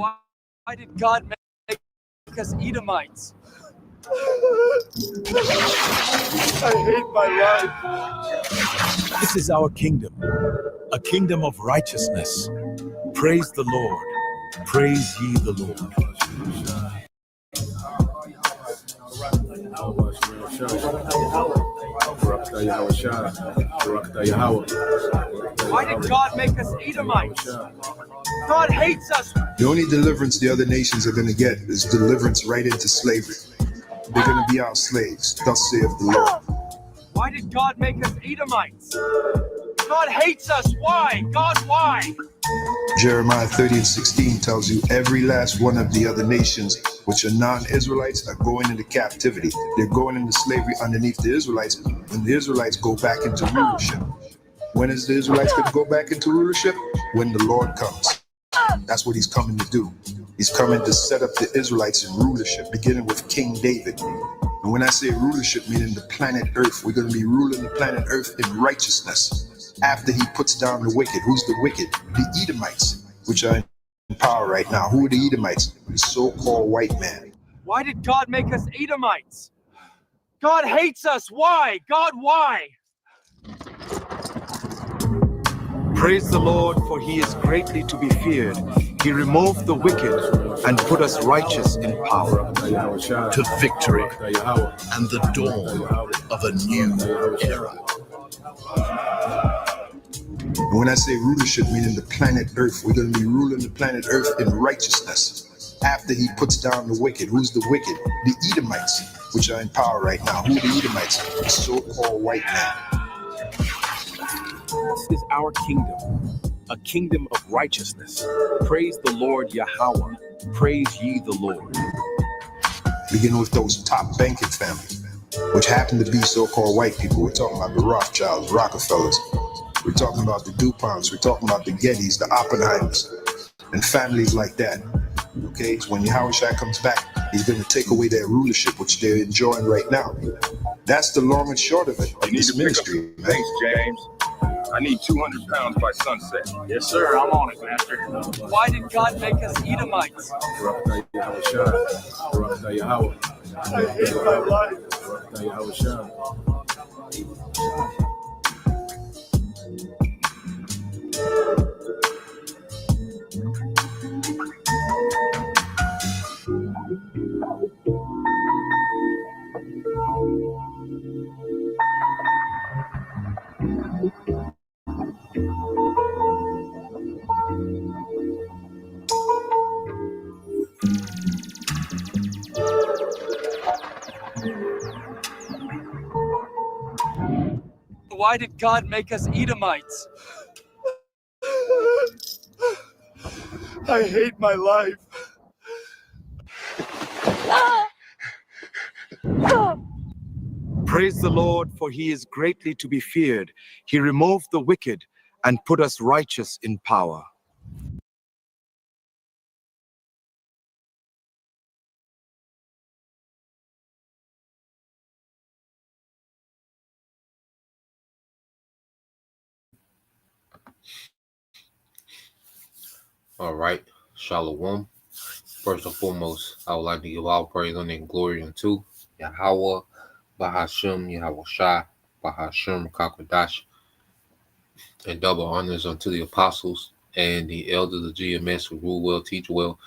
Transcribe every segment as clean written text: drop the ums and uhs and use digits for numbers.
Why did God make us Edomites? I hate my life. This is our kingdom, a kingdom of righteousness. Praise the Lord. Praise ye the Lord. Why did God make us Edomites? God hates us. The only deliverance the other nations are going to get is deliverance right into slavery. They're going to be our slaves, thus saith the Lord. Why did God make us Edomites? God hates us. Why? God, why? Jeremiah 30:16 tells you every last one of the other nations, which are non-Israelites, are going into captivity. They're going into slavery underneath the Israelites when the Israelites go back into rulership. When is the Israelites going to go back into rulership? When the Lord comes. That's what he's coming to do. He's coming to set up the Israelites in rulership, beginning with King David. And when I say rulership, meaning the planet Earth, we're going to be ruling the planet Earth in righteousness. After he puts down the wicked. Who's the wicked? The Edomites, which are in power right now. Who are the Edomites? The so-called white man. Why did God make us Edomites? God hates us. Why? God, why? Praise the Lord, for he is greatly to be feared. He removed the wicked and put us righteous in power, to victory and the dawn of a new era. And when I say rulership, meaning the planet Earth, we're going to be ruling the planet Earth in righteousness. After he puts down the wicked. Who's the wicked? The Edomites, which are in power right now. Who are the Edomites? The so-called white man. This is our kingdom, a kingdom of righteousness. Praise the Lord Yahweh. Praise ye the Lord. Beginning with those top banking families, which happen to be so-called white people. We're talking about the Rothschilds, Rockefellers. We're talking about the DuPonts. We're talking about the Gettys, the Oppenheimers, and families like that. Okay, so when Yahweh Shai comes back, he's going to take away their rulership, which they're enjoying right now. That's the long and short of it, of this ministry. Thanks, James. I need 200 pounds by sunset. Yes, sir. I'm on it, Master. Why did God make us Edomites? I hate my life. Why did God make us Edomites? I hate my life. Praise the Lord, for he is greatly to be feared. He removed the wicked and put us righteous in power. All right, Shalom. First and foremost, I would like to give all praise, honor, and glory unto Yahweh, Bahashem, Yahweh Shai, Bahashem, Kakadash, and double honors unto the apostles and the elders of GMS who rule well, teach well,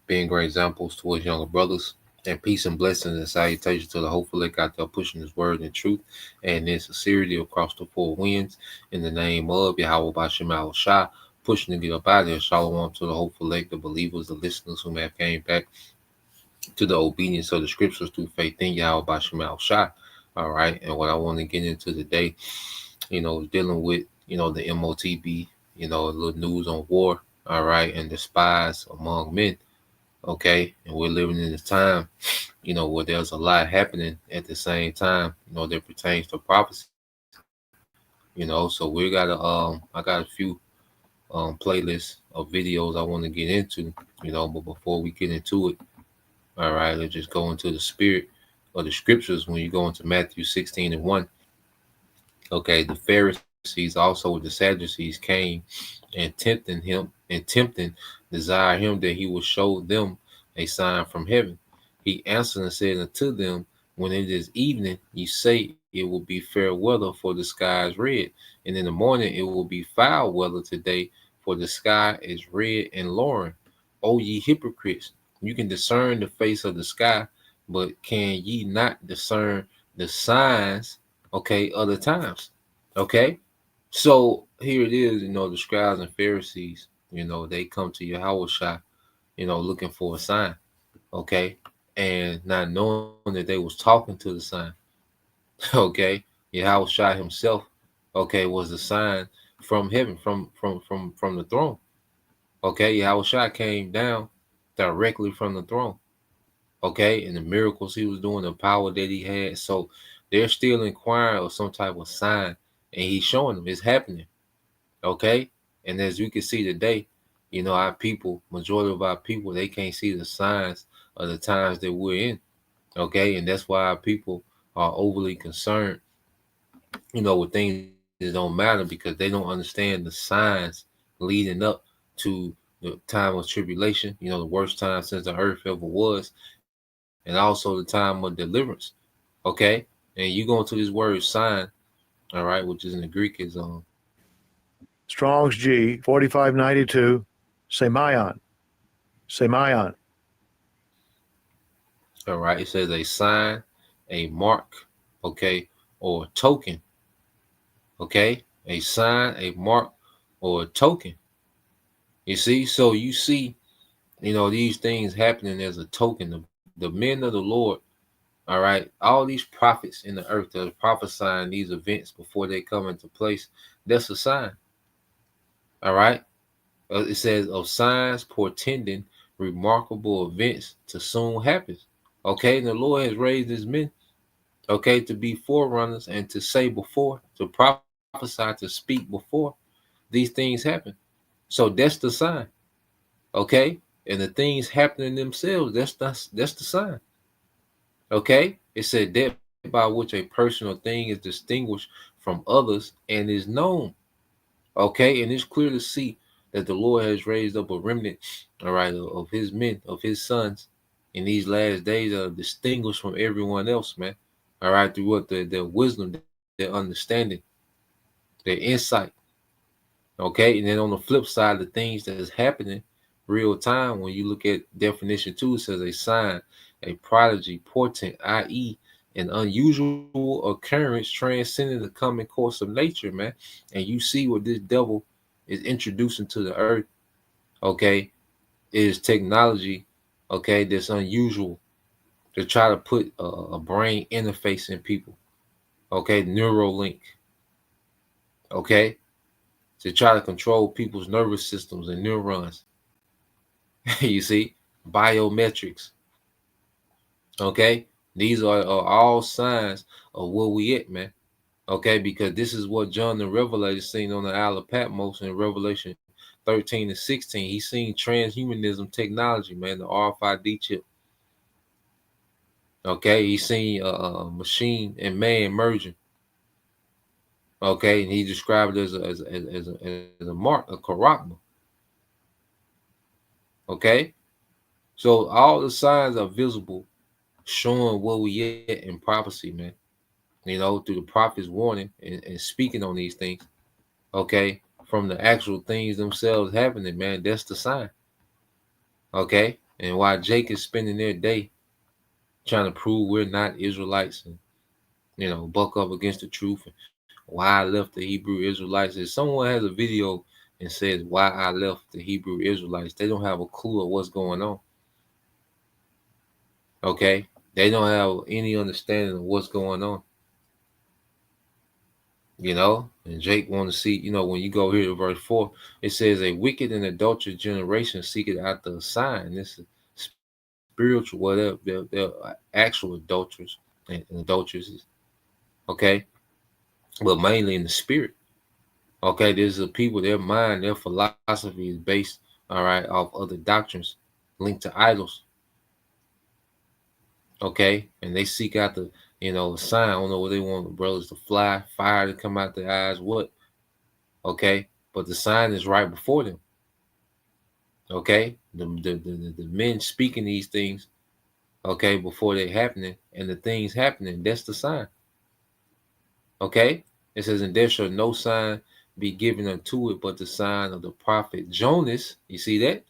being great examples towards younger brothers. And peace and blessings and salutations to the hopeful elect out there pushing his word in truth and in sincerity across the four winds. In the name of Yahweh Bashem Al Shai, pushing to get up out of there. Shalom to the hopeful elect, the believers, the listeners who may have came back to the obedience of the scriptures through faith in Yahweh Bashem Al Shai. All right. And what I want to get into today, dealing with, the M.O.T.B, a little news on war. All right. And despised among men. Okay. And we're living in this time, where there's a lot happening at the same time, that pertains to prophecy. So we got I got a few playlists of videos I want to get into, but before we get into it, all right, let's just go into the spirit of the scriptures when you go into Matthew 16:1. Okay, the Pharisees also with the Sadducees came and tempted him and tempting, desire him that he would show them a sign from heaven. He answered and said unto them, when it is evening, you say it will be fair weather, for the sky is red, and in the morning it will be foul weather today, for the sky is red and lowering. O ye hypocrites, you can discern the face of the sky, but can ye not discern the signs, okay, other times? Okay. So here it is, the scribes and Pharisees, they come to Yahweh, looking for a sign, okay, and not knowing that they was talking to the sign, okay. Yahweh himself, okay, was the sign from heaven, from the throne, okay. Yahweh came down directly from the throne, okay, and the miracles he was doing, the power that he had. So they're still inquiring of some type of sign, and he's showing them it's happening. Okay. And as you can see today, our people, majority of our people, they can't see the signs of the times that we're in. Okay. And that's why our people are overly concerned, with things that don't matter, because they don't understand the signs leading up to the time of tribulation, the worst time since the earth ever was, and also the time of deliverance. Okay. And you go into this word sign, all right, which is in the Greek is Strong's G 4592, Semayon. Semayon. all right. It says a sign, a mark, okay, or a token. Okay. A sign, a mark, or a token. You see? So you see, these things happening as a token. The men of the Lord, all right, all these prophets in the earth that are prophesying these events before they come into place, that's a sign. All right. It says of signs portending remarkable events to soon happen. Okay. And the Lord has raised his men, okay, to be forerunners and to say before, to prophesy, to speak before these things happen. So that's the sign, okay? And the things happening themselves, that's the sign, okay? It said that by which a person or thing is distinguished from others and is known, okay? And it's clear to see that the Lord has raised up a remnant, all right, of his men, of his sons in these last days that are distinguished from everyone else, man. All right, through what their wisdom, their understanding, their insight. Okay, and then on the flip side, the things that is happening real time, when you look at definition 2, it says a sign, a prodigy, portent, i.e., an unusual occurrence transcending the common course of nature, man. And you see what this devil is introducing to the earth, okay, is technology, okay, that's unusual, to try to put a brain interface in people, okay, Neuralink, okay, to try to control people's nervous systems and neurons. You see, biometrics, okay, these are all signs of where we at, man, okay, because this is what John the Revelator seen on the Isle of Patmos in Revelation 13 and 16. He seen transhumanism technology, man, the RFID chip. Okay, he seen a machine and man merging. Okay, and he described it as a mark, a character. Okay, so all the signs are visible, showing where we at in prophecy, man. Through the prophets warning and speaking on these things. Okay, from the actual things themselves happening, man. That's the sign. Okay, and while Jake is spending their day trying to prove we're not Israelites and buck up against the truth, and why I left the Hebrew Israelites. If someone has a video and says why I left the Hebrew Israelites, they don't have a clue of what's going on. Okay, they don't have any understanding of what's going on. And Jake want to see, when you go here to verse 4, it says a wicked and adulterous generation seeketh after a sign. This is spiritual, whatever, they're actual adulterers and adulteresses, okay, but mainly in the spirit. Okay, there's a people, their mind, their philosophy is based, all right, off other doctrines linked to idols. Okay, and they seek out the, a sign. I don't know what they want the brothers to fly, fire to come out their eyes, what? Okay, but the sign is right before them. Okay, the men speaking these things, okay, before they happening, and the things happening, that's the sign. Okay, it says, and there shall no sign be given unto it but the sign of the prophet Jonas. You see that?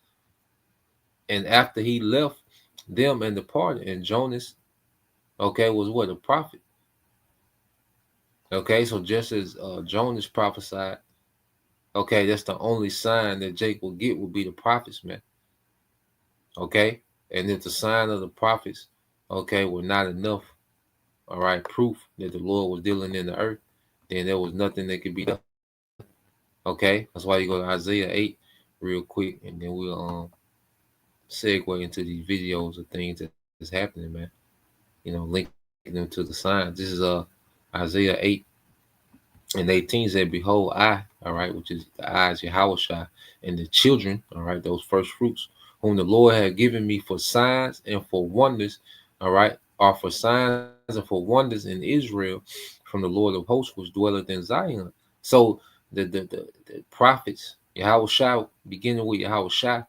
And after he left them and departed, and Jonas, okay, was what? A prophet. Okay, so just as Jonas prophesied, okay, that's the only sign that Jake will get will be the prophets, man. Okay, and if the sign of the prophets, okay, were not enough, all right, proof that the Lord was dealing in the earth, then there was nothing that could be done. Okay, that's why you go to Isaiah 8 real quick, and then we'll segue into these videos of things that is happening, man. You know, linking them to the signs. This is Isaiah 8 and 18 said, behold, I, all right, which is the eyes, Yahushua, and the children, all right, those first fruits, whom the Lord had given me for signs and for wonders, all right, are for signs and for wonders in Israel from the Lord of hosts, which dwelleth in Zion. So the prophets, Yahushua, beginning with Yahushua,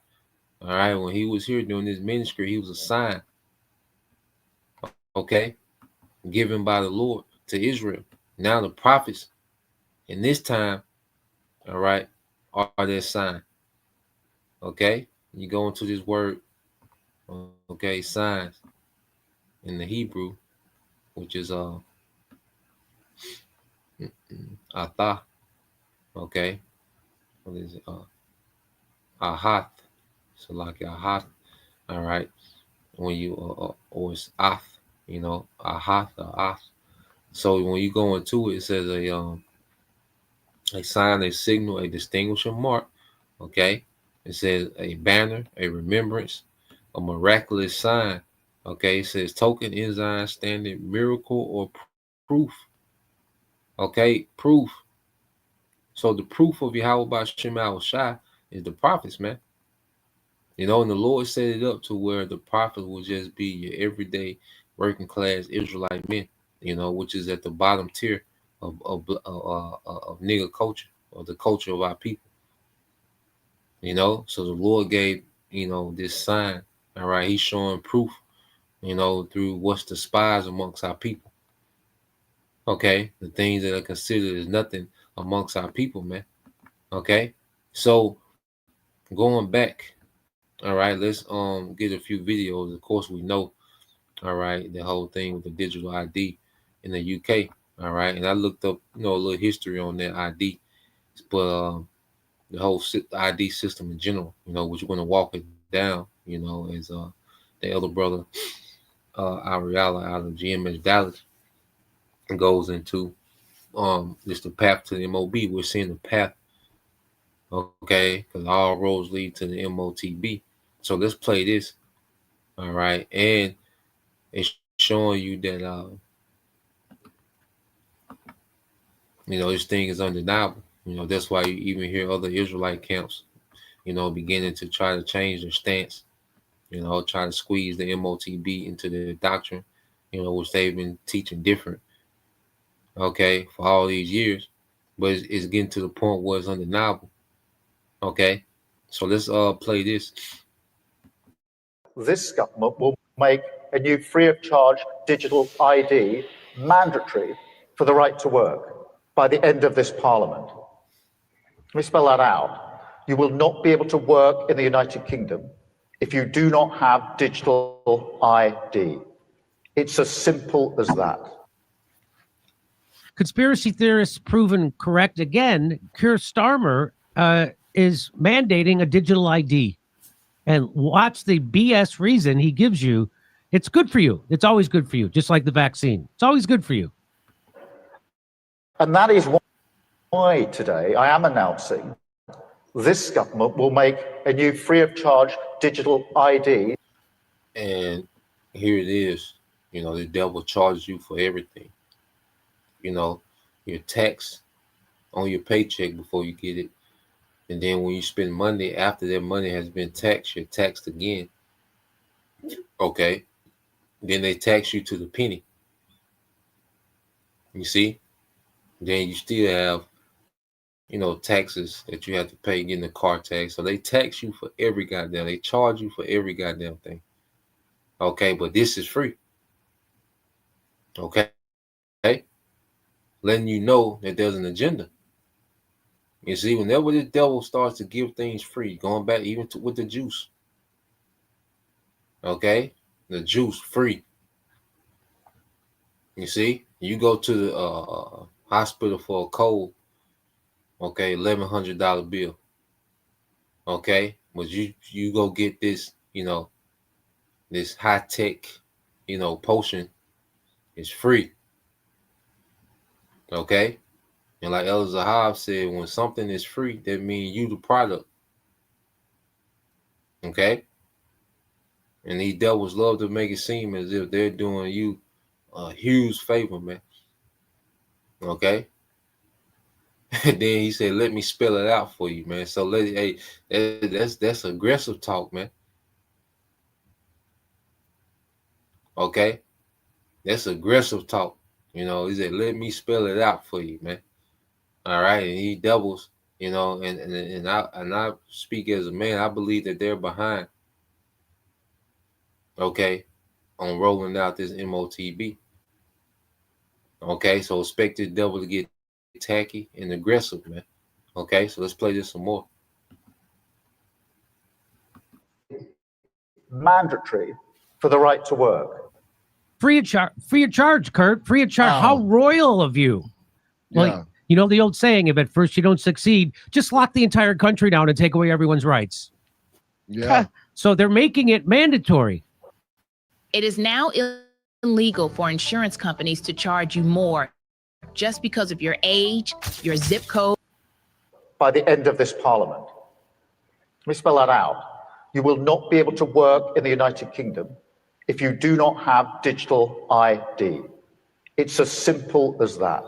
all right, when he was here doing his ministry, he was a sign, okay, given by the Lord to Israel. Now the prophets in this time, all right, are their sign. Okay, you go into this word, okay, signs in the Hebrew, which is atah. Okay, what is it? Ahath. So like ahath. All right, when you or it's ath, you know, ahath or ath. So when you go into it, it says a sign, a signal, a distinguishing mark. Okay, it says a banner, a remembrance, a miraculous sign. Okay, it says token, ensign, standard, miracle, or proof. Okay, proof. So the proof of Yahweh by Shema Shai is the prophets, man. You know, and the Lord set it up to where the prophets will just be your everyday working class Israelite men, you know, which is at the bottom tier of nigger culture, or the culture of our people. You know, so the Lord gave, you know, this sign. All right, he's showing proof, you know, through what's despised amongst our people. Okay, the things that are considered as nothing amongst our people, man. Okay, so going back, all right, let's get a few videos. Of course, we know, all right, the whole thing with the digital ID in the UK. All right, and I looked up, you know, a little history on that ID, but the whole ID system in general, you know, which we're going to walk it down, you know, as the elder brother Ariala out of GMS Dallas goes into just the path to the M.O.T.B. We're seeing the path, okay, because all roads lead to the M.O.T.B. So let's play this, all right, and it's showing you that you know, this thing is undeniable. You know, that's why you even hear other Israelite camps, you know, beginning to try to change their stance, you know, try to squeeze the M.O.T.B. into their doctrine, you know, which they've been teaching different, okay, for all these years, but it's getting to the point where it's undeniable. Okay, so let's play this. This government will make a new free of charge digital ID mandatory for the right to work by the end of this parliament. Let me spell that out. You will not be able to work in the United Kingdom if you do not have digital ID. It's as simple as that. Conspiracy theorists proven correct again. Keir Starmer is mandating a digital ID. And watch the BS reason he gives you. It's good for you. It's always good for you, just like the vaccine. It's always good for you. And that is why today I am announcing this government will make a new free of charge digital ID. And here it is. You know, the devil charges you for everything. You know, your tax on your paycheck before you get it. And then when you spend money, after that money has been taxed, you're taxed again. Okay. Then they tax you to the penny. You see? Then you still have taxes that you have to pay, getting the car tax. So they tax you for every goddamn, they charge you for every goddamn thing. Okay, but this is free. Okay, letting you know that there's an agenda. You see, whenever the devil starts to give things free, going back even with the juice, okay, the juice free. You see, you go to the hospital for a cold, okay, $1,100 bill, okay, but you go get this, this high tech, potion is free, okay. And like Elder Zahab said, when something is free, that means you the product. Okay? And these devils love to make it seem as if they're doing you a huge favor, man. Okay? And then he said, let me spell it out for you, man. So that's aggressive talk, man. Okay? That's aggressive talk. He said, let me spell it out for you, man. All right, and these devils, and I speak as a man. I believe that they're behind, okay, on rolling out this M.O.T.B. Okay, so expect this devil to get tacky and aggressive, man. Okay, so let's play this some more. Mandatory for the right to work. Free of charge, Kurt. Free of charge. Wow. How royal of you! Like, Yeah. you know the old saying: if at first you don't succeed, just lock the entire country down and take away everyone's rights. Yeah. So they're making it mandatory. It is now illegal for insurance companies to charge you more just because of your age, your zip code. By the end of this parliament. Let me spell that out. You will not be able to work in the United Kingdom if you do not have digital ID. It's as simple as that.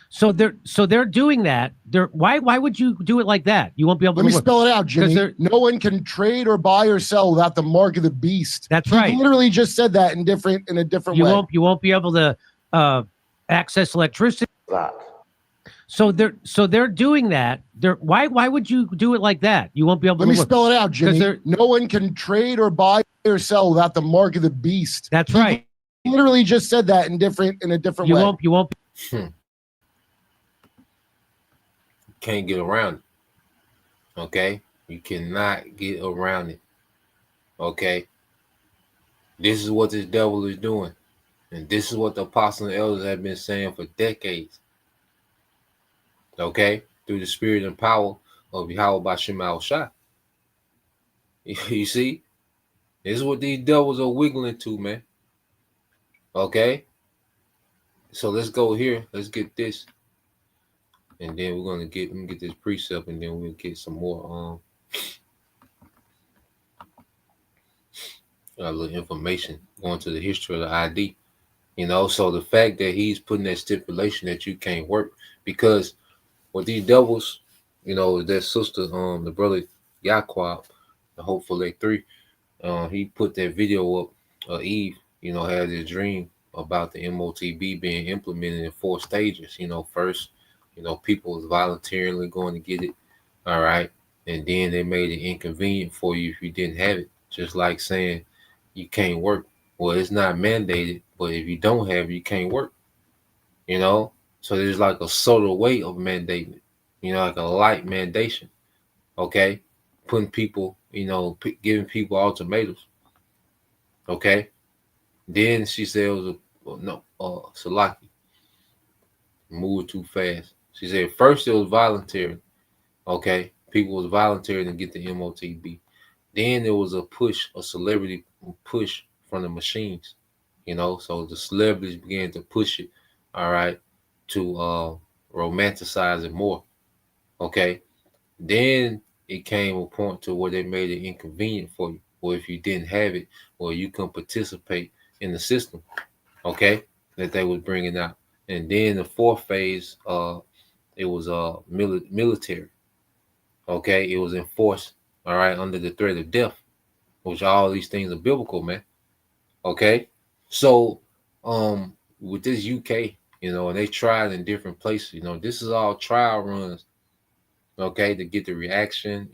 So they're doing that. Why would you do it like that? You won't be able Let to me work. spell it out, Jimmy. they're- No one can trade or buy or sell without the mark of the beast. That's He right. literally just said that in a different You way. won't be able to access electricity. That. So they're doing that. Why would you do it like that? You won't be able Let to me work. spell it out, Jimmy. they're- No one can trade or buy or sell without the mark of the beast. That's He right. literally just said that in a different You way. won't. Can't get around it. Okay? You cannot get around it. Okay? This is what this devil is doing. And this is what the apostles and elders have been saying for decades. Okay? Through the spirit and power of Yahweh Bashim Al-Shah. You see? This is what these devils are wiggling to, man. Okay? So let's go here. Let's get this. And then we're gonna get this precept, and then we'll get some more a little information going to the history of the ID. So the fact that he's putting that stipulation that you can't work, because with these devils, their sister, the brother Yaquab, the Hopeful 3, he put that video up. Eve, had this dream about the M.O.T.B being implemented in 4 stages. First, people was voluntarily going to get it. All right. And then they made it inconvenient for you if you didn't have it. Just like saying you can't work. Well, it's not mandated, but if you don't have it, you can't work. So there's like a subtle way of mandating it, like a light mandation. Okay. Putting people, giving people ultimatums. Okay. Then she said it was Salaki. Moved too fast. She said first it was voluntary. Okay. People was volunteering to get the M.O.T.B. Then there was a celebrity push from the machines. So the celebrities began to push it, all right, to romanticize it more. Okay. Then it came a point to where they made it inconvenient for you. Or if you didn't have it, or you couldn't participate in the system, okay, that they was bringing out. And then the 4th phase, it was military. Okay, it was enforced, all right, under the threat of death, which all these things are biblical, man. Okay, so with this UK, and they tried in different places. This is all trial runs okay, to get the reaction.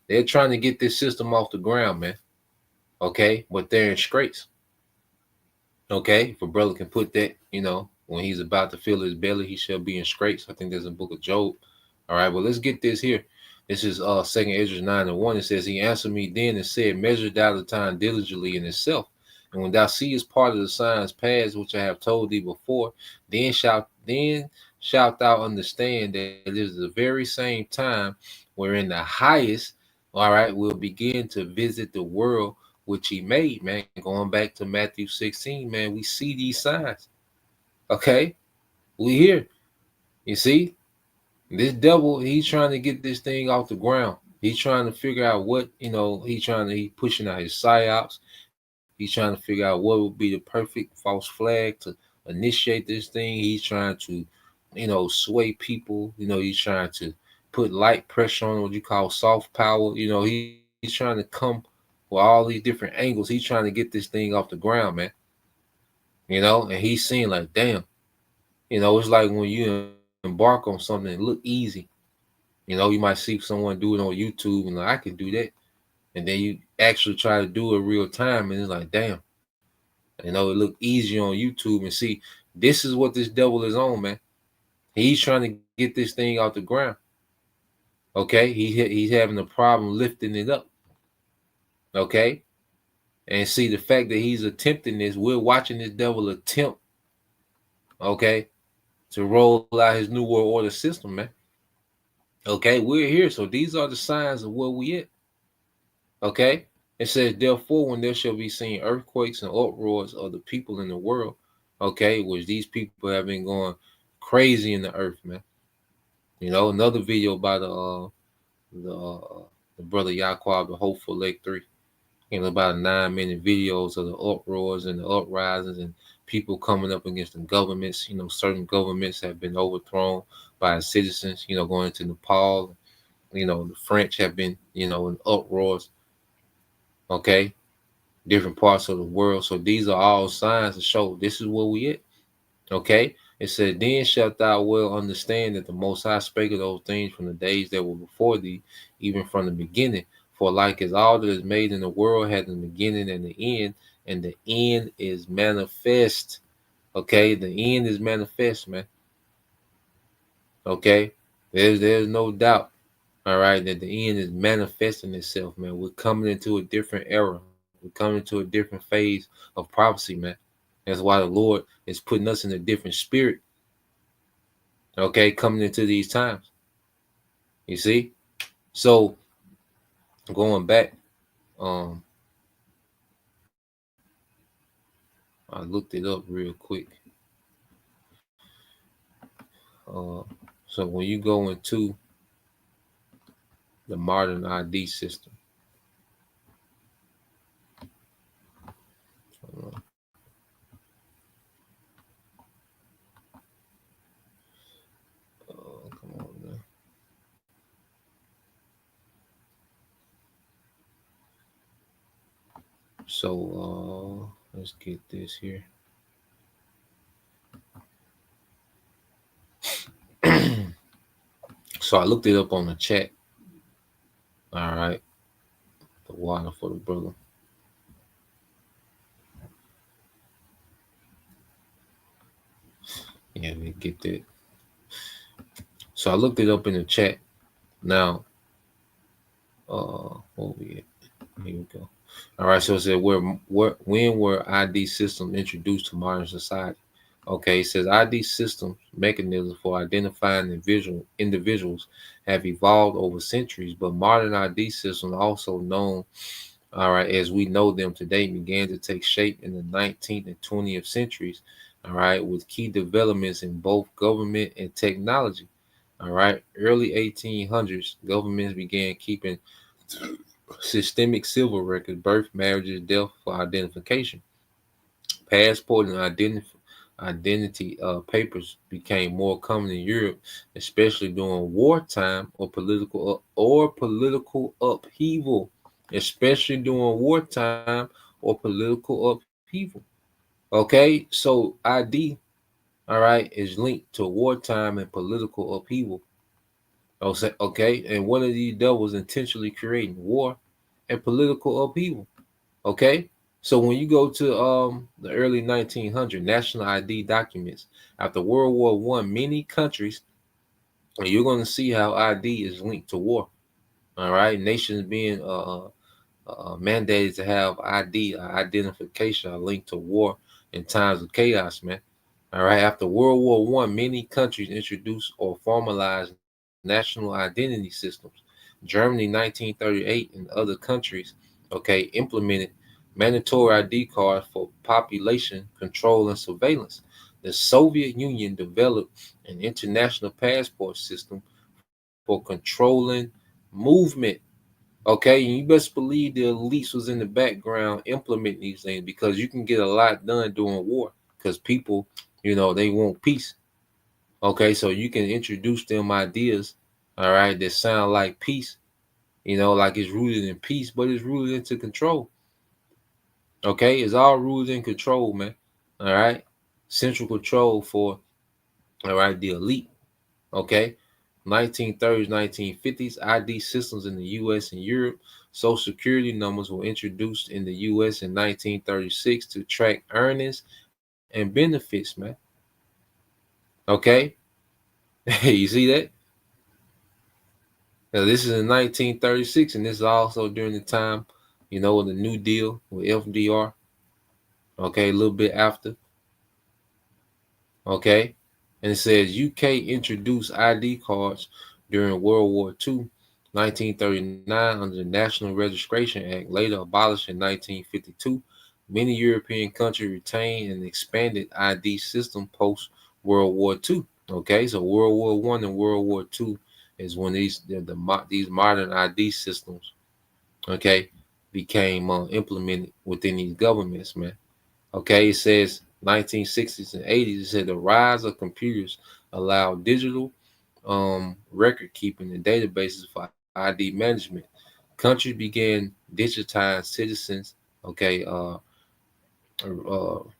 They're trying to get this system off the ground, man. Okay, but they're in scrapes. Okay, if a brother can put that, when he's about to fill his belly, he shall be in scrapes. I think there's a book of Job. All right, well, let's get this here. This is 2nd Ezra 9:1. It says, he answered me then and said, measure thou the time diligently in itself. And when thou seest part of the signs past, which I have told thee before, then shalt thou understand that it is the very same time wherein the highest, all right, will begin to visit the world which he made, man. Going back to Matthew 16, man, we see these signs. Okay, we here. You see, this devil, he's trying to get this thing off the ground. He's trying to figure out what, he's pushing out his psyops. He's trying to figure out what would be the perfect false flag to initiate this thing. He's trying to, sway people. He's trying to put light pressure on what you call soft power. He's trying to come with all these different angles. He's trying to get this thing off the ground, man. And he's seeing like, damn, it's like when you embark on something that look easy. You might see someone do it on YouTube and I can do that. And then you actually try to do it real time and it's like, damn, it look easy on YouTube. And see, this is what this devil is on, man. He's trying to get this thing off the ground. Okay, he's having a problem lifting it up. Okay, and see the fact that he's attempting this, we're watching this devil attempt, okay, to roll out his new world order system, man. Okay, we're here. So these are the signs of where we at. Okay, it says, therefore, when there shall be seen earthquakes and uproars of the people in the world, okay, which these people have been going crazy in the earth, man. Another video by the brother Yaquab, the Hopeful Lake 3. About 9-minute videos of the uproars and the uprisings and people coming up against the governments. Certain governments have been overthrown by citizens, going into Nepal. The French have been, in uproars. Okay. Different parts of the world. So these are all signs to show this is where we at. Okay. It said, then shalt thou well understand that the Most High spake of those things from the days that were before thee, even from the beginning. For like as all that is made in the world had the beginning and the end is manifest. Okay, the end is manifest, man. Okay, there's no doubt, all right, that the end is manifesting itself, man. We're coming into a different era. We're coming into a different phase of prophecy, man. That's why the Lord is putting us in a different spirit. Okay, coming into these times. You see? So going back, I looked it up real quick. So when you go into the modern ID system, come on now. So let's get this here. So I looked it up on the chat. All right. The water for the brother. Yeah, we get that. So I looked it up in the chat. Now, what we at? Here we go. All right, so it said when were ID systems introduced to modern society? Okay, it says ID systems mechanisms for identifying individuals have evolved over centuries, but modern ID systems, also known, all right, as we know them today, began to take shape in the 19th and 20th centuries, all right, with key developments in both government and technology. All right, early 1800s, governments began keeping systemic civil records, birth, marriages, death for identification. Passport and identity papers became more common in Europe, especially during wartime or political upheaval. Especially during wartime or political upheaval. Okay, so ID, all right, is linked to wartime and political upheaval. Okay, and one of these devils intentionally creating war and political upheaval. Okay, so when you go to the early 1900 national ID documents after World War One, many countries, and you're going to see how ID is linked to war. All right, nations being mandated to have ID, identification, linked to war in times of chaos, man. All right, after World War One, many countries introduced or formalized national identity systems. Germany, 1938, and other countries, okay, implemented mandatory ID cards for population control and surveillance. The Soviet Union developed an international passport system for controlling movement. Okay, and you best believe the elites was in the background implementing these things because you can get a lot done during war because people, they want peace. Okay, so you can introduce them ideas, all right, that sound like peace, like it's rooted in peace, but it's rooted into control. Okay, it's all rooted in control, man. All right, central control for, all right, the elite. Okay, 1930s, 1950s, ID systems in the US and Europe. Social security numbers were introduced in the US in 1936 to track earnings and benefits, man. Okay, you see that? Now, this is in 1936, and this is also during the time, of the New Deal with FDR. Okay, a little bit after. Okay, and it says UK introduced ID cards during World War II, 1939, under the National Registration Act, later abolished in 1952. Many European countries retained and expanded ID system post World War II. Okay, so World War One and World War II is when these modern ID systems, okay, became implemented within these governments, man. Okay, it says 1960s and 80s. It said the rise of computers allowed digital record keeping and databases for ID management. Countries began digitizing citizens, okay,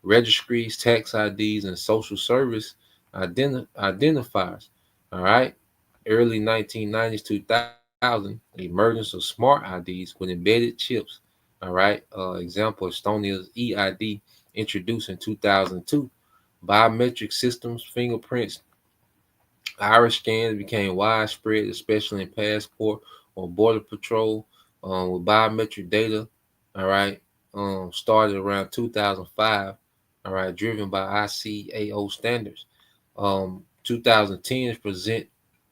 registries, tax IDs, and social service identifiers. All right, early 1990s, 2000, the emergence of smart IDs with embedded chips. All right, example Estonia's EID introduced in 2002. Biometric systems, fingerprints, iris scans became widespread, especially in passport or border patrol, with biometric data. All right, started around 2005. All right, driven by ICAO standards. 2010 present,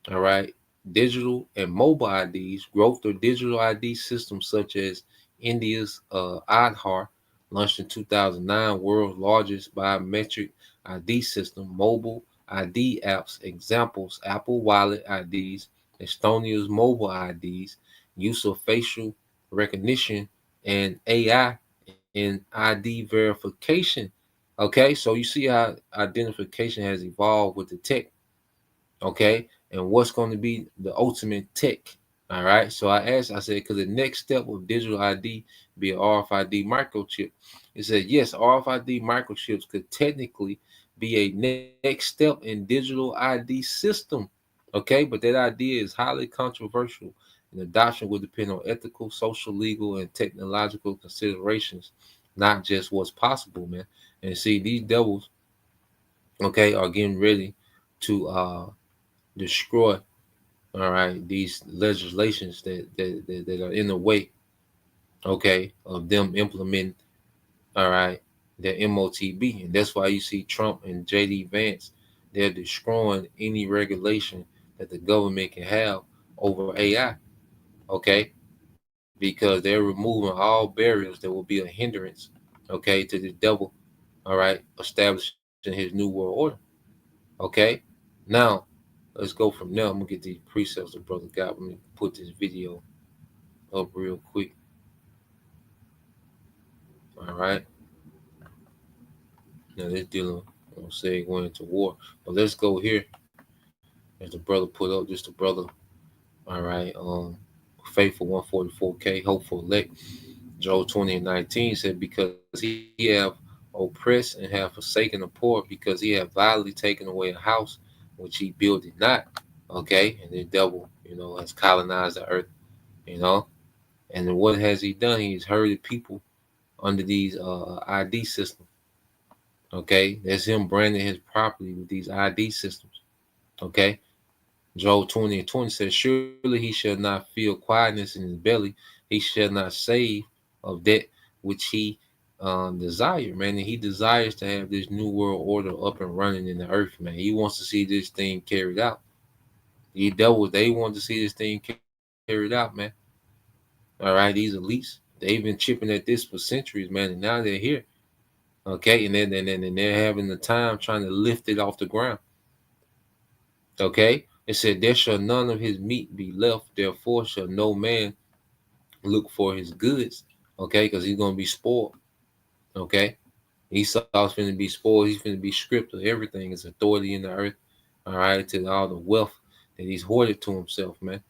all right, digital and mobile IDs. Growth of digital ID systems such as India's Aadhaar, launched in 2009, world's largest biometric ID system. Mobile ID apps, examples, Apple Wallet IDs, Estonia's mobile IDs, use of facial recognition and AI in ID verification. Okay, so you see how identification has evolved with the tech. Okay, and what's going to be the ultimate tech? All right, so I said, because the next step of digital ID be an RFID microchip. It said, yes, RFID microchips could technically be a next step in digital ID system. Okay, but that idea is highly controversial, and adoption will depend on ethical, social, legal, and technological considerations, not just what's possible, man. And see, these devils, okay, are getting ready to destroy, all right, these legislations that are in the way, okay, of them implementing, all right, their M.O.T.B. And that's why you see Trump and J.D. Vance, they're destroying any regulation that the government can have over AI, okay, because they're removing all barriers that will be a hindrance, okay, to the devil, all right, establishing his new world order, okay. Now, let's go from there. I'm going to get these precepts the brother got. Let me put this video up real quick. All right. Now, this dealer, I'm say going into war. But let's go here. As the brother put up, just the brother. All right. Faithful 144K, hopeful elect. Joel 20:19 said, because he have oppressed and have forsaken the poor, because he have violently taken away a house which he builded not. Okay. And the devil, has colonized the earth, and what has he done? He's herded people under these ID systems. Okay, that's him branding his property with these ID systems. Okay, Job 20:20 says, surely he shall not feel quietness in his belly, he shall not save of that which he desire, man. And he desires to have this new world order up and running in the earth, man. He wants to see this thing carried out. The devils, they want to see this thing carried out, man. All right, these elites, they've been chipping at this for centuries, man, and now they're here. Okay, and then they're having the time trying to lift it off the ground. Okay, it said, there shall none of his meat be left, therefore shall no man look for his goods. Okay, because he's going to be spoiled. Okay, Esau's going to be spoiled. He's going to be stripped of everything, his authority in the earth. All right, to all the wealth that he's hoarded to himself, man.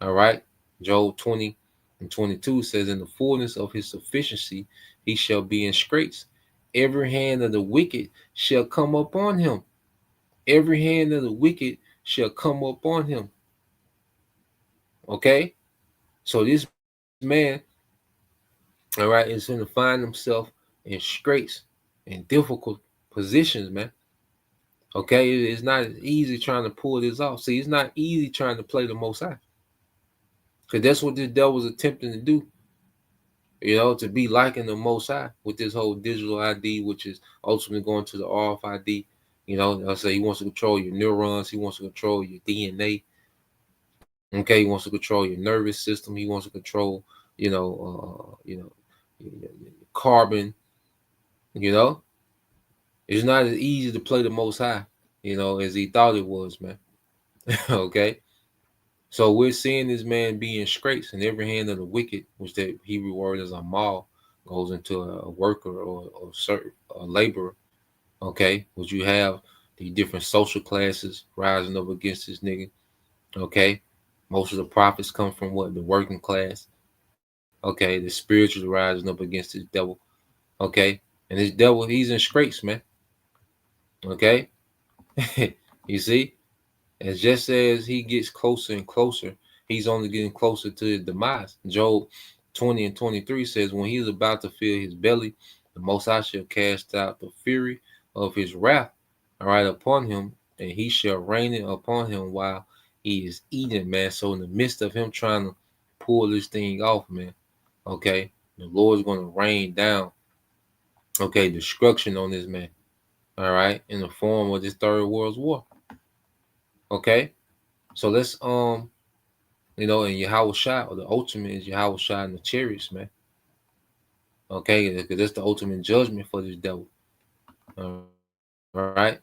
All right, Job 20:22 says, in the fullness of his sufficiency, he shall be in straits. Every hand of the wicked shall come upon him. Every hand of the wicked shall come upon him. Okay, so this man, all right, is going to find himself in straits, in difficult positions, man. Okay, it's not easy trying to pull this off. See, it's not easy trying to play the Most High, because that's what this devil was attempting to do. To be liking the Most High with this whole digital ID, which is ultimately going to the RFID. I'll say he wants to control your neurons. He wants to control your DNA. Okay, he wants to control your nervous system. He wants to control, carbon. It's not as easy to play the Most High, as he thought it was, man. Okay. So we're seeing this man be in straits, and every hand of the wicked, which the Hebrew word is amal, goes into a worker or a laborer. Okay, which you have the different social classes rising up against this nigga. Okay, most of the prophets come from what? The working class. Okay, the spiritual rising up against this devil. Okay, and this devil, he's in straits, man. Okay, you see? And just as he gets closer and closer, he's only getting closer to his demise. Job 20:23 says, when he is about to fill his belly, the Most High shall cast out the fury of his wrath, all right, upon him, and he shall rain it upon him while he is eating, man. So in the midst of him trying to pull this thing off, man, okay, the Lord's going to rain down, okay, destruction on this man, all right, in the form of this Third World War. Okay, so let's and Yahweh Shai, or the ultimate is Yahweh Shai and the chariots, man. Okay, because that's the ultimate judgment for this devil. All right,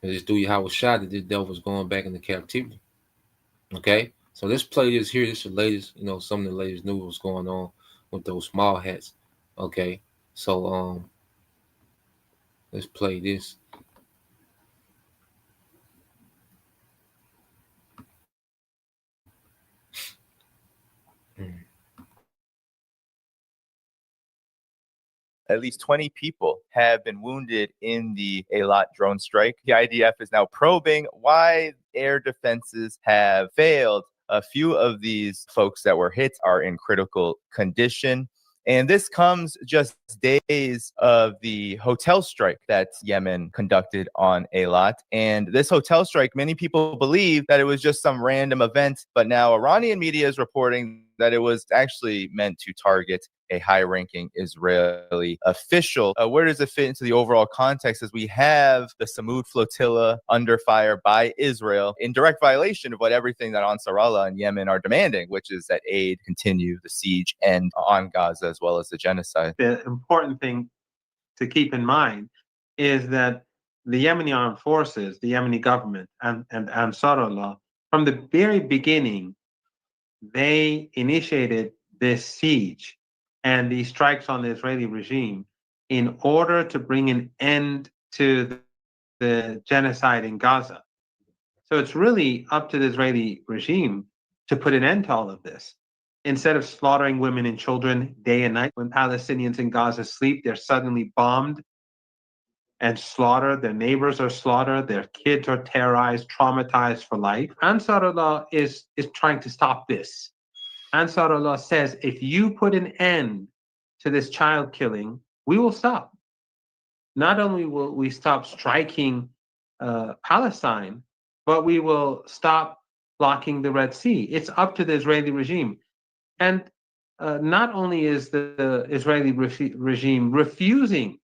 it's through Yahweh Shai that this devil is going back into captivity. Okay, so let's play this here. This is the latest, some of the latest news was going on with those small hats. Okay, so let's play this. At least 20 people have been wounded in the Eilat drone strike. The IDF is now probing why air defenses have failed. A few of these folks that were hit are in critical condition. And this comes just days of the hotel strike that Yemen conducted on Eilat. And this hotel strike, many people believe that it was just some random event, but now Iranian media is reporting that it was actually meant to target a high-ranking Israeli official. Where does it fit into the overall context as we have the Samud flotilla under fire by Israel in direct violation of what everything that Ansarallah and Yemen are demanding, which is that aid continue, the siege end on Gaza, as well as the genocide. The important thing to keep in mind is that the Yemeni armed forces, the Yemeni government, and Ansarallah, from the very beginning, they initiated this siege and these strikes on the Israeli regime in order to bring an end to the genocide in Gaza. So it's really up to the Israeli regime to put an end to all of this. Instead of slaughtering women and children day and night, when Palestinians in Gaza sleep, they're suddenly bombed and slaughtered. Their neighbors are slaughtered. Their kids are terrorized, traumatized for life. Ansarullah is trying to stop this. Ansarullah says, if you put an end to this child killing, we will stop. Not only will we stop striking Palestine, but we will stop blocking the Red Sea. It's up to the Israeli regime. And not only is the Israeli regime refusing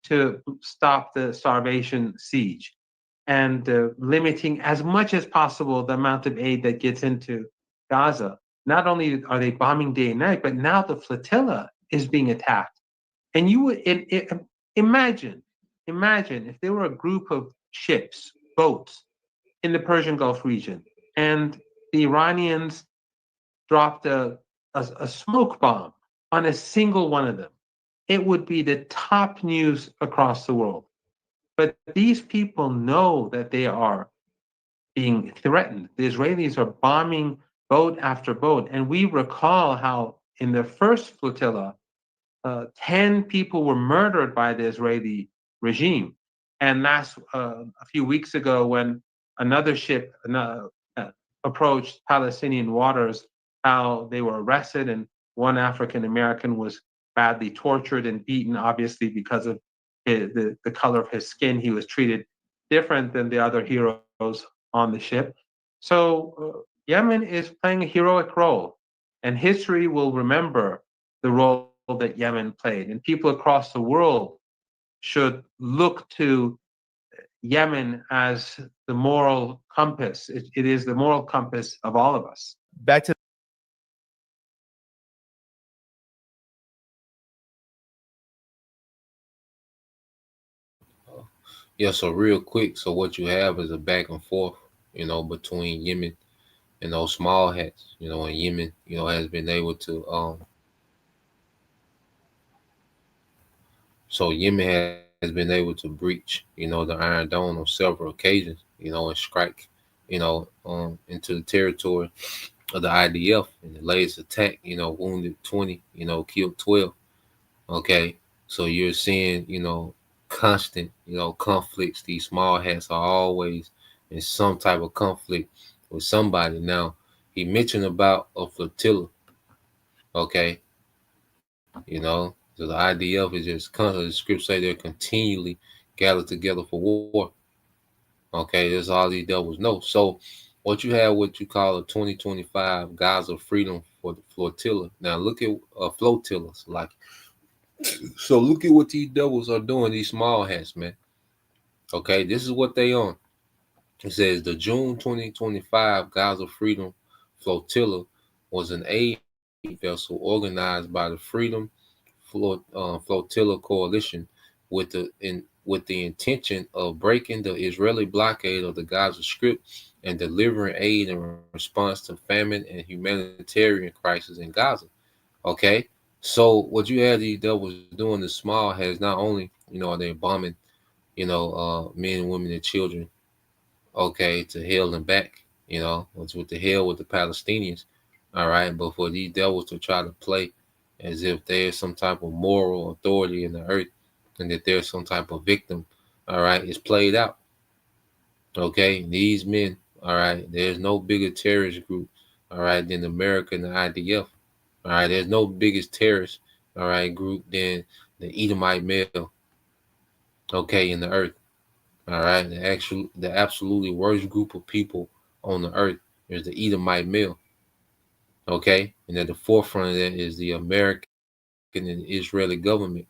to stop the starvation siege and limiting as much as possible the amount of aid that gets into Gaza, not only are they bombing day and night, but now the flotilla is being attacked. And you would imagine if there were a group of ships, boats in the Persian Gulf region, and the Iranians dropped a smoke bomb on a single one of them. It would be the top news across the world. But these people know that they are being threatened. The Israelis are bombing boat after boat. And we recall how in the first flotilla, 10 people were murdered by the Israeli regime. And last a few weeks ago, when another ship approached Palestinian waters, how they were arrested and one African American was badly tortured and beaten, obviously because of the color of his skin. He was treated different than the other heroes on the ship. So Yemen is playing a heroic role, and history will remember the role that Yemen played. And people across the world should look to Yemen as the moral compass. It is the moral compass of all of us. Back to Yeah, so real quick, so what you have is a back and forth, between Yemen and those small hats, and Yemen, has been able to so Yemen has been able to breach, the Iron Dome on several occasions, and strike, into the territory of the IDF. And the latest attack, wounded 20, killed 12. Okay. So you're seeing, constant, conflicts. These small hats are always in some type of conflict with somebody. Now, he mentioned about a flotilla. Okay. So the IDF is just constantly, the scripts say they're continually gathered together for war. Okay, that's all these devils know. So what you have, what you call a 2025 Gaza Freedom for the Flotilla. Now look at flotillas. So look at what these devils are doing, these small hats, man. Okay, this is what they on. It says the June 2025 Gaza Freedom Flotilla was an aid vessel organized by the Freedom Flotilla Coalition with the intention of breaking the Israeli blockade of the Gaza Strip and delivering aid in response to famine and humanitarian crisis in Gaza. Okay, so what you have these devils doing, the small has not only are they bombing men, women, and children, okay, to hell and back, what's with the hell with the Palestinians, all right, but for these devils to try to play as if there's some type of moral authority in the earth and that there's some type of victim, all right, it's played out. Okay, these men, all right, there's no bigger terrorist group, all right, than America and the IDF. All right, there's no biggest terrorist, all right, group than the Edomite male, okay, in the earth. All right, the absolutely worst group of people on the earth is the Edomite male. Okay, and at the forefront of that is the American and Israeli government.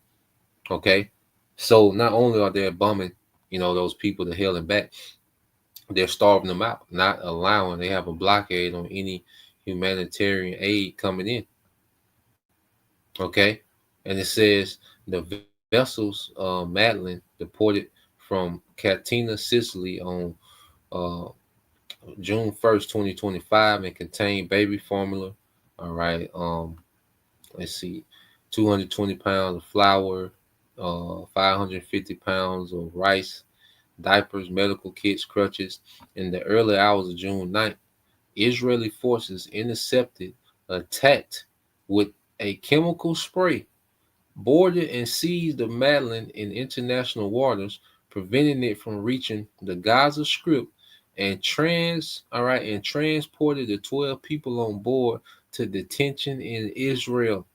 Okay, so not only are they bombing, those people to hell and back, they're starving them out, not allowing. They have a blockade on any humanitarian aid coming in. Okay, and it says the vessels Madeline deported from Catena, Sicily on June 1st, 2025 and contained baby formula. All right. Let's see, 220 pounds of flour, 550 pounds of rice, diapers, medical kits, crutches. In the early hours of June 9th, Israeli forces attacked with a chemical spray boarded and seized the Madeline in international waters, preventing it from reaching the Gaza Strip, and transported the 12 people on board to detention in Israel.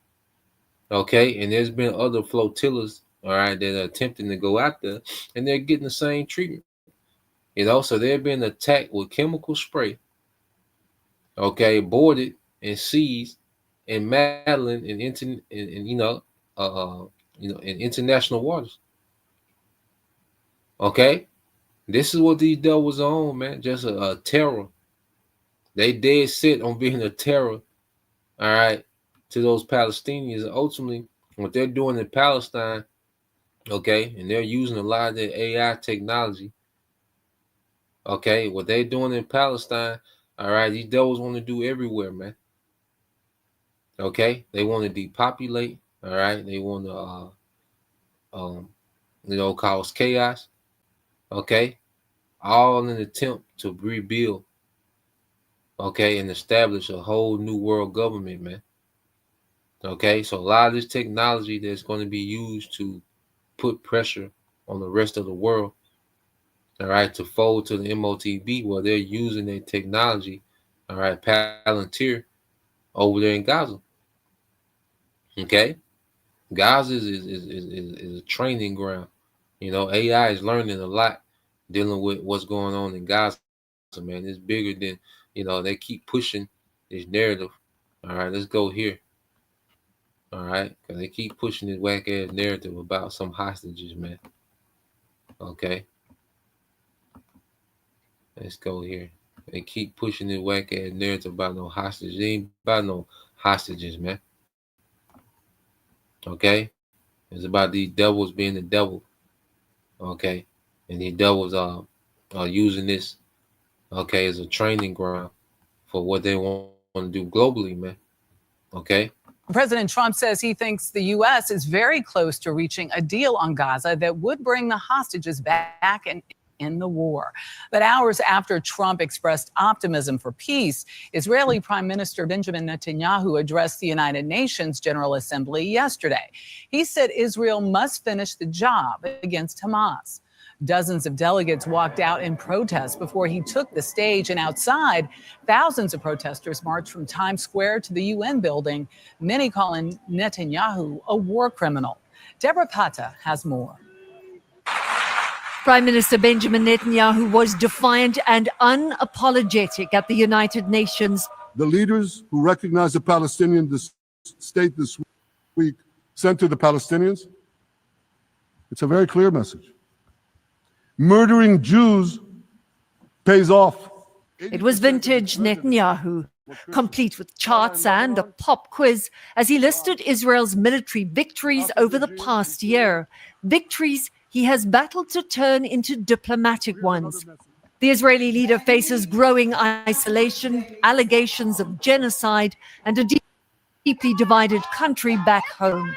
Okay, and there's been other flotillas, all right, that are attempting to go out there, and they're getting the same treatment. So they're being attacked with chemical spray. Okay, boarded and seized in Madeline in international waters. Okay, this is what these devils are on, man. Just a terror. They dead set on being a terror. All right, to those Palestinians. Ultimately, what they're doing in Palestine, okay, and they're using a lot of their AI technology. Okay, what they're doing in Palestine, all right, these devils want to do everywhere, man. Okay, they want to depopulate. All right, they want to, cause chaos. Okay, all in an attempt to rebuild. Okay, and establish a whole new world government, man. Okay, so a lot of this technology that's going to be used to put pressure on the rest of the world, all right, to fold to the M.O.T.B. while they're using their technology, all right, Palantir over there in Gaza. Okay, Gaza is a training ground. AI is learning a lot dealing with what's going on in Gaza, man. It's bigger than, they keep pushing this narrative. All right, let's go here. All right, because they keep pushing this whack ass narrative about some hostages, man. Okay, let's go here. They keep pushing this whack ass narrative about no hostages. It ain't about no hostages, man. Okay, it's about these devils being the devil. Okay, and these devils are using this, okay, as a training ground for what they want to do globally, man. Okay. President Trump says he thinks the U.S. is very close to reaching a deal on Gaza that would bring the hostages back and in the war. But hours after Trump expressed optimism for peace, Israeli Prime Minister Benjamin Netanyahu addressed the United Nations General Assembly yesterday. He said Israel must finish the job against Hamas. Dozens of delegates walked out in protest before he took the stage, and outside, thousands of protesters marched from Times Square to the UN building, many calling Netanyahu a war criminal. Deborah Pata has more. Prime Minister Benjamin Netanyahu was defiant and unapologetic at the United Nations. The leaders who recognize the Palestinian state this week sent to the Palestinians, it's a very clear message. Murdering Jews pays off. It was vintage Netanyahu, complete with charts and a pop quiz as he listed Israel's military victories over the past year. Victories he has battled to turn into diplomatic ones. The Israeli leader faces growing isolation, allegations of genocide, and a deeply divided country back home.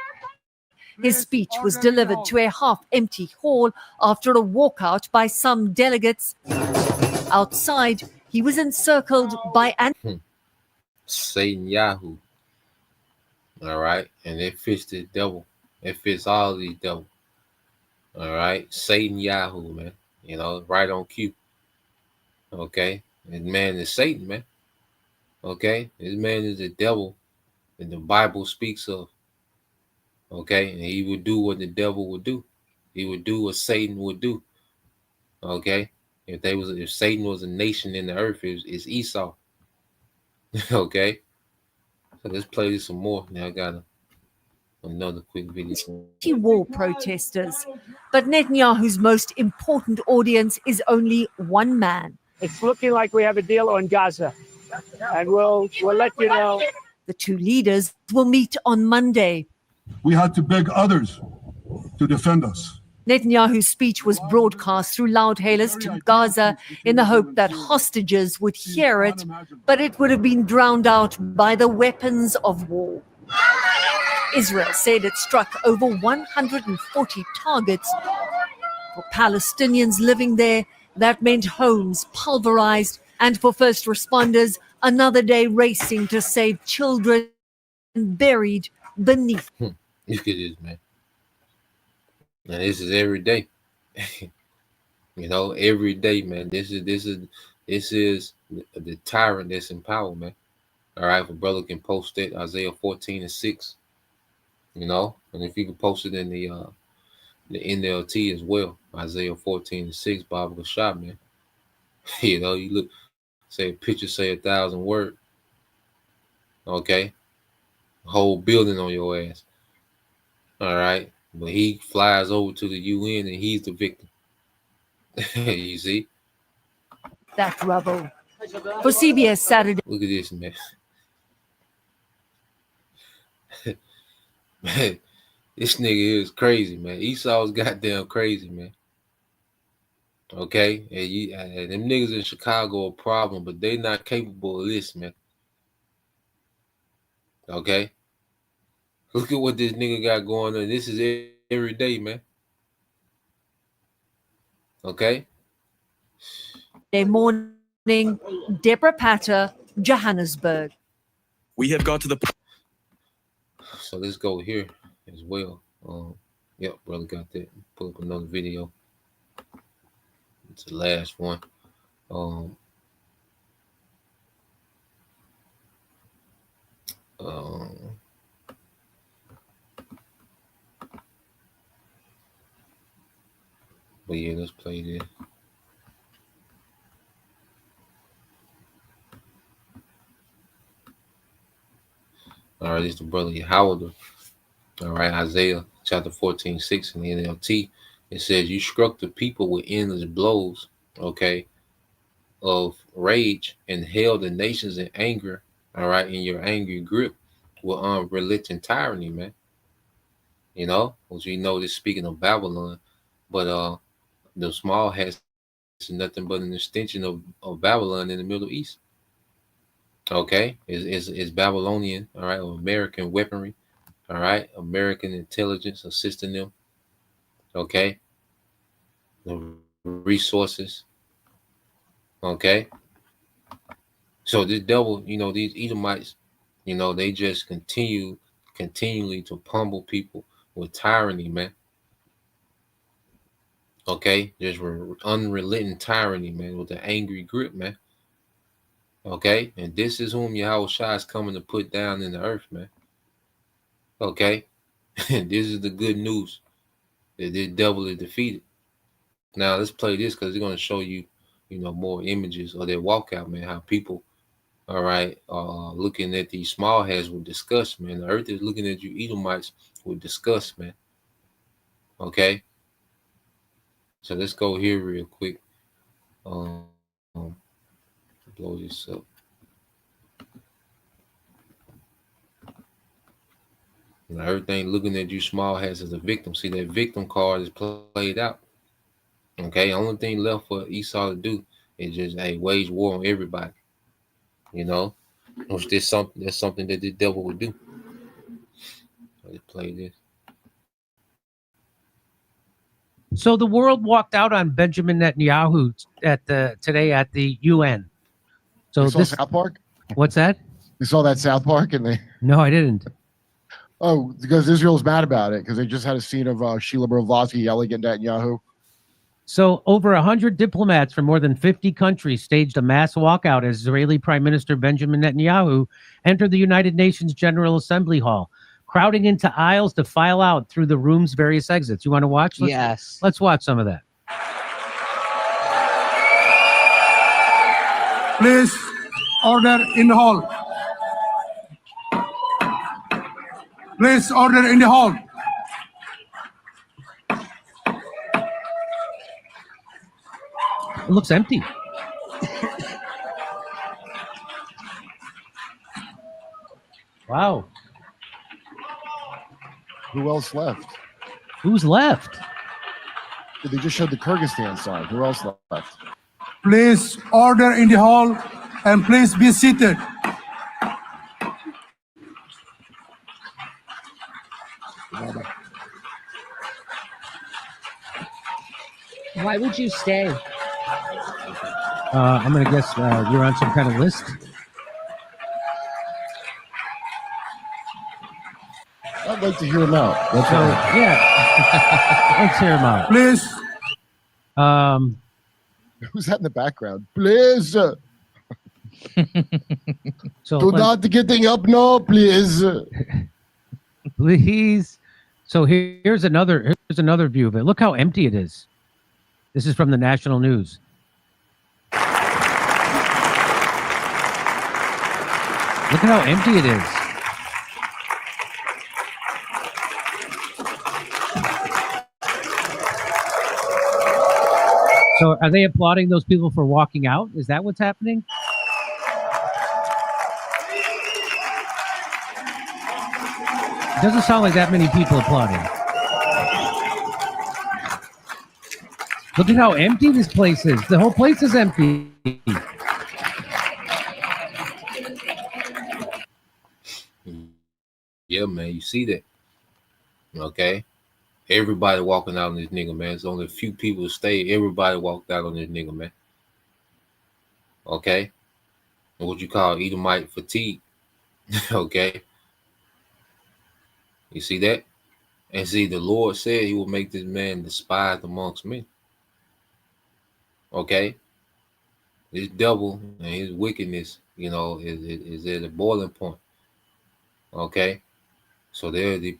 His speech was delivered to a half-empty hall after a walkout by some delegates. Outside, he was encircled by Satan Yahoo. All right, and it fits the devil. It fits all these devils. All right, Satan Yahoo, man. Right on cue. Okay, this man is Satan, man. Okay, this man is the devil that the Bible speaks of. Okay, and he would do what the devil would do. He would do what Satan would do. Okay, if Satan was a nation in the earth, it's Esau. Okay, so let's play this some more. Now I got another quick video. War protesters, but Netanyahu's most important audience is only one man. It's looking like we have a deal on Gaza, and we'll let you know. The two leaders will meet on Monday. We had to beg others to defend us. Netanyahu's speech was broadcast through loudhailers to Gaza in the hope that hostages would hear it, but it would have been drowned out by the weapons of war. Israel said it struck over 140 targets. For Palestinians living there, that meant homes pulverized, and for first responders, another day racing to save children buried beneath. Look at this, man. And this is every day. You know, every day, man. This is the tyrant that's in power, man. All right, if a brother can post it, Isaiah 14:6. You know, and if you can post it in the NLT as well, Isaiah 14:6, Bible shot, man. You know, you look, say a picture, say 1,000 words. Okay, whole building on your ass. All right, but he flies over to the UN and he's the victim. You see? That rubble. For CBS Saturday. Look at this, man. Man, this nigga is crazy, man. Esau's goddamn crazy, man. Okay, and them niggas in Chicago a problem, but they not capable of this, man. Okay, look at what this nigga got going on. This is every day, man. Okay. Morning, Deborah Patter, Johannesburg. We have got to the. So let's go here as well. Yep, brother got that. Pull up another video. It's the last one. But yeah, let's play this. All right, this is the brother Yahweh. All right, Isaiah chapter 14:6 in the NLT. It says, "You struck the people with endless blows, okay, of rage, and held the nations in anger, all right, in your angry grip with unrelenting tyranny, man." You know, which we know this speaking of Babylon, but the small hats is nothing but an extension of Babylon in the Middle East. Okay, is Babylonian, all right, or American weaponry, all right, American intelligence assisting them. Okay, the resources. Okay, so this devil, you know, these Edomites, you know, they just continually to pummel people with tyranny, man. Okay, just unrelenting tyranny, man, with an angry grip, man. Okay, and this is whom Yahweh Shai is coming to put down in the earth, man. Okay, and this is the good news that this devil is defeated. Now let's play this because it's going to show you, you know, more images of their walkout, man. How people, all right, looking at these small hats with disgust, man. The earth is looking at you, Edomites, with disgust, man. Okay, so let's go here real quick. Blow this up. And everything looking at you small hats as a victim. See, that victim card is played out. Okay, only thing left for Esau to do is just wage war on everybody. You know, which that's something that the devil would do. Let's play this. So the world walked out on Benjamin Netanyahu today at the UN. So you saw South Park? What's that? You saw that South Park and they? No, I didn't. Oh, because Israel's mad about it because they just had a scene of Sheila Blavatsky yelling at Netanyahu. So over 100 diplomats from more than 50 countries staged a mass walkout as Israeli Prime Minister Benjamin Netanyahu entered the United Nations General Assembly Hall, crowding into aisles to file out through the room's various exits. You want to watch? Yes. Let's watch some of that. Please, order in the hall. Please, order in the hall. It looks empty. Wow. Who else left? Who's left? They just showed the Kyrgyzstan sign. Who else left? Please, order in the hall, and please be seated. Why would you stay? I'm going to guess you're on some kind of list. I'd like to hear him out. That's So all. yeah, let's hear him out. Please. Who's that in the background? Please. So Do not getting up now, please. Please. So here's another view of it. Look how empty it is. This is from the national news. Look at how empty it is. So are they applauding those people for walking out? Is that what's happening? It doesn't sound like that many people applauding. Look at how empty this place is. The whole place is empty. Yeah, man, you see that. Okay. Everybody walking out on this nigga, man. There's only a few people who stayed. Everybody walked out on this nigga, man. Okay. And what you call Edomite fatigue. Okay. You see that? And see, the Lord said he will make this man despised amongst men. Okay. This devil and his wickedness, you know, is at a boiling point. Okay. So there are the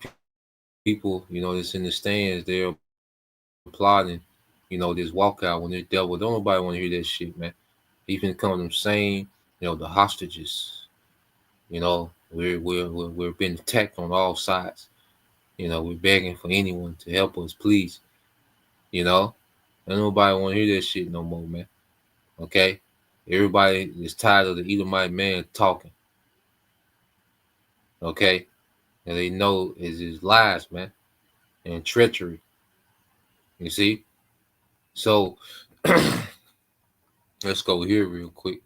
people, you know, that's in the stands, they're applauding, you know, this walkout when this devil, don't nobody want to hear that shit, man. He can come them saying, you know, the hostages, you know, we're being attacked on all sides. You know, we're begging for anyone to help us, please. You know, and nobody want to hear that shit no more, man. Okay? Everybody is tired of the Edomite man talking. Okay? And they know it's his lies, man, and treachery. You see? So let's go here real quick.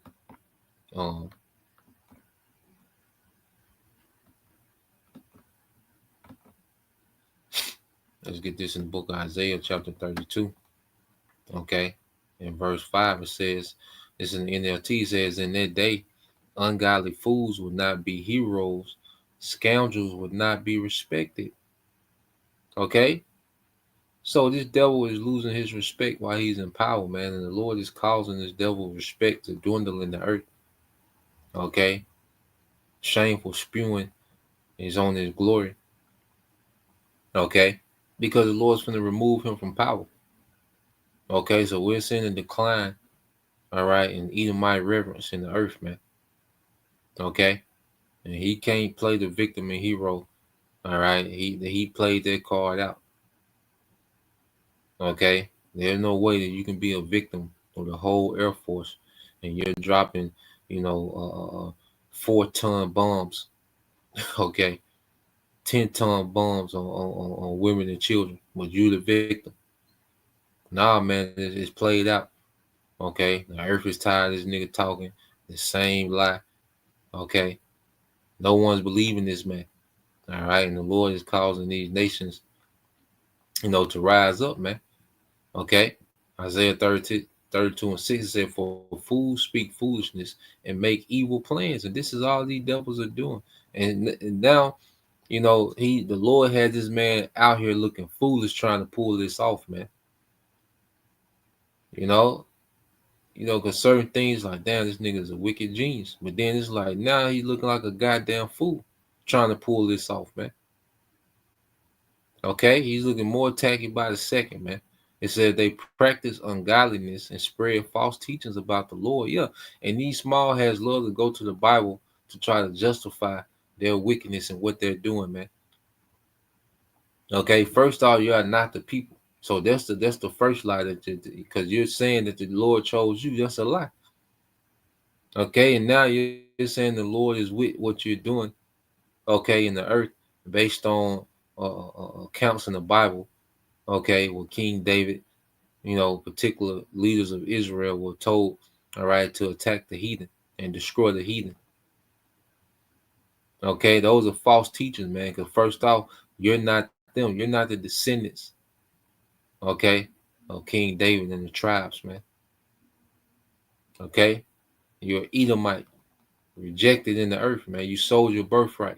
Let's get this in the book of Isaiah, chapter 32. Okay. In verse 5, it says, this in the NLT says, in that day, ungodly fools will not be heroes, scoundrels will not be respected. Okay? So this devil is losing his respect while he's in power, man. And the Lord is causing this devil respect to dwindle in the earth. Okay? Shameful spewing is on his glory. Okay? Because the Lord's going to remove him from power. Okay? So we're seeing a decline, all right, in Edomite reverence in the earth, man. Okay? And he can't play the victim and hero. All right? He played that card out. Okay? There's no way that you can be a victim of the whole Air Force and you're dropping, you know, 4-ton bombs. Okay? 10-ton bombs on women and children. But you the victim. Nah, man, it's played out. Okay? The earth is tired of this nigga talking the same lie. Okay? No one's believing this man. All right? And the Lord is causing these nations, you know, to rise up, man. Okay? Isaiah 32 and 6 said, for fools speak foolishness and make evil plans. And this is all these devils are doing. And now, you know, the Lord had this man out here looking foolish trying to pull this off, man. You know, because certain things like, damn, this nigga's a wicked genius. But then it's like, now he's looking like a goddamn fool trying to pull this off, man. Okay? He's looking more tacky by the second, man. It said they practice ungodliness and spread false teachings about the Lord. Yeah. And these small heads love to go to the Bible to try to justify their wickedness and what they're doing, man. Okay. First off, you are not the people. So that's the first lie because you're saying that the Lord chose you. That's a lie. Okay. And now you're saying the Lord is with what you're doing. Okay. In the earth based on accounts in the Bible. Okay. Well, King David, you know, particular leaders of Israel were told, all right, to attack the heathen and destroy the heathen. Okay, those are false teachers, man. Because first off, you're not them. You're not the descendants, okay, of King David and the tribes, man. Okay, you're Edomite, rejected in the earth, man. You sold your birthright.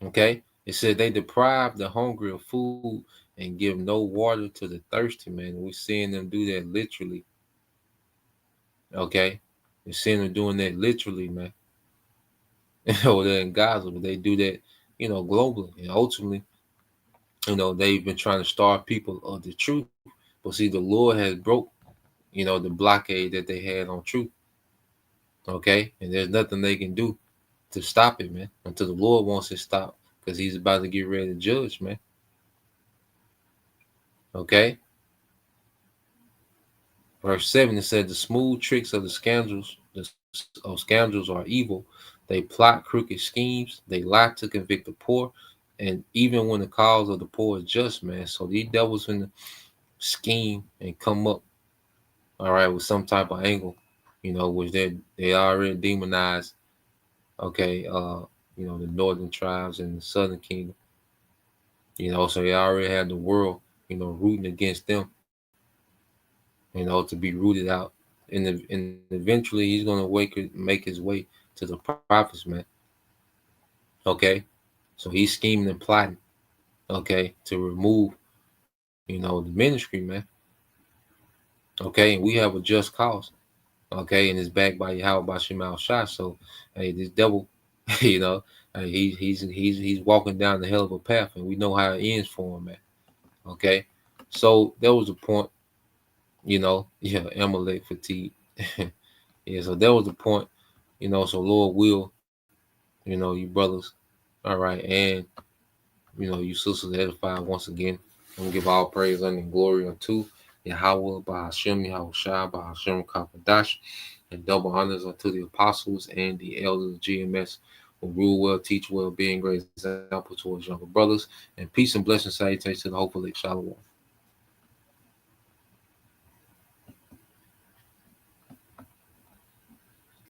Okay, It said they deprive the hungry of food and give no water to the thirsty, man. We're seeing them do that literally. Okay? We're seeing them doing that literally, man. Over there in Gaza, but they do that, globally. And ultimately, they've been trying to starve people of the truth. But see, the Lord has broke, the blockade that they had on truth. Okay? And there's nothing they can do to stop it, man, until the Lord wants it stopped, because he's about to get ready to judge, man. Okay? Verse 7, it said, the smooth tricks of the scoundrels are evil. They plot crooked schemes. They lie to convict the poor. And even when the cause of the poor is just, man. So these devils finna scheme and come up, all right, with some type of angle, which they already demonized, okay, the northern tribes and the southern kingdom. So they already had the world, rooting against them, to be rooted out. And eventually he's going to make his way to the prophets, man. Okay? So he's scheming and plotting, okay, to remove, the ministry, man. Okay? And we have a just cause, okay? And it's backed by Yahweh Bashim al-Shah. So, hey, this devil, he's walking down the hell of a path, and we know how it ends for him, man. Okay? So there was a point, Amalek fatigue. Yeah, so that was the point, so Lord will, you brothers, all right, and, you sisters edified once again. And give all praise and glory unto Yahweh, by Hashem, Yahweh Shai, by Hashem, Kakadash, and double honors unto the apostles and the elders of GMS who rule well, teach well, being great example towards younger brothers, and peace and blessing salutations to the hopeful Shalom.